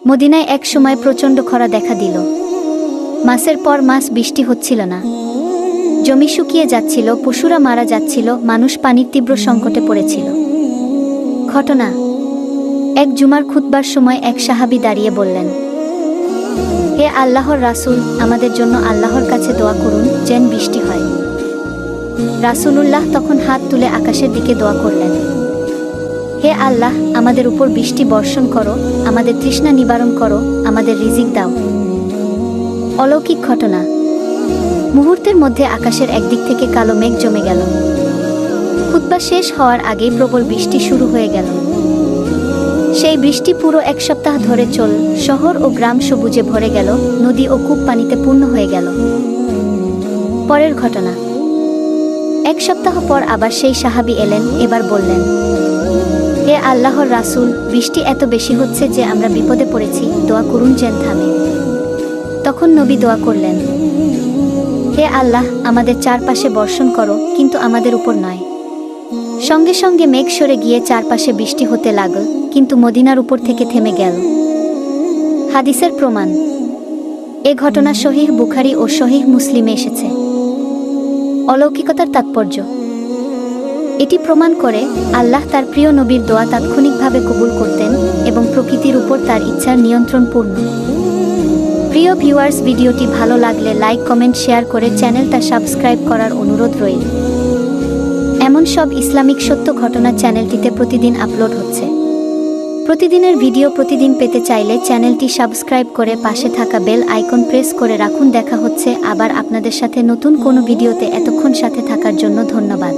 মদিনায় এক সময় প্রচণ্ড খরা দেখা দিল। মাসের পর মাস বৃষ্টি হচ্ছিল না। জমি শুকিয়ে যাচ্ছিল, পশুরা মারা যাচ্ছিল, মানুষ পানির তীব্র সংকটে পড়েছিল। ঘটনা: এক জুমার খুতবার সময় এক সাহাবী দাঁড়িয়ে বললেন, হে আল্লাহর রাসূল, আমাদের জন্য আল্লাহর কাছে দোয়া করুন যেন বৃষ্টি হয়। রাসূলুল্লাহ তখন হাত তুলে আকাশের দিকে দোয়া করলেন, হে আল্লাহ, আমাদের উপর বৃষ্টি বর্ষণ করো, আমাদের তৃষ্ণা নিবারণ করো, আমাদের রিজিক দাও। অলৌকিক ঘটনা: মুহূর্তের মধ্যে আকাশের একদিক থেকে কালো মেঘ জমে গেল। খুতবা শেষ হওয়ার আগেই প্রবল বৃষ্টি শুরু হয়ে গেল। সেই বৃষ্টি পুরো এক সপ্তাহ ধরে চল, শহর ও গ্রাম সবুজে ভরে গেল, নদী ও কূপ পানিতে পূর্ণ হয়ে গেল। পরের ঘটনা: এক সপ্তাহ পর আবার সেই সাহাবী এলেন, এবার বললেন, হে আল্লাহর রাসূল, বৃষ্টি এত বেশি হচ্ছে যে আমরা বিপদে পড়েছি, দোয়া করুন যেন থামে। তখন নবী দোয়া করলেন, হে আল্লাহ, আমাদের চারপাশে বর্ষণ করো, কিন্তু আমাদের উপর নয়। সঙ্গে সঙ্গে মেঘ সরে গিয়ে চারপাশে বৃষ্টি হতে লাগল, কিন্তু মদিনার উপর থেকে থেমে গেল। হাদিসের প্রমাণ: এ ঘটনা সহিহ বুখারী ও সহিহ মুসলিমে এসেছে। অলৌকিকতার তাৎপর্য: এটি প্রমাণ করে আল্লাহ তার প্রিয় নবীর দোয়া তাৎক্ষণিকভাবে কবুল করতেন এবং প্রকৃতির উপর তার ইচ্ছার নিয়ন্ত্রণ পূর্ণ। প্রিয় ভিউয়ার্স, ভিডিওটি ভালো লাগলে লাইক, কমেন্ট, শেয়ার করে চ্যানেলটা সাবস্ক্রাইব করার অনুরোধ রইল। এমন সব ইসলামিক সত্য ঘটনা চ্যানেলটিতে প্রতিদিন আপলোড হচ্ছে। প্রতিদিনের ভিডিও প্রতিদিন পেতে চাইলে চ্যানেলটি সাবস্ক্রাইব করে পাশে থাকা বেল আইকন প্রেস করে রাখুন। দেখা হচ্ছে আবার আপনাদের সাথে নতুন কোনো ভিডিওতে। এতক্ষণ সাথে থাকার জন্য ধন্যবাদ।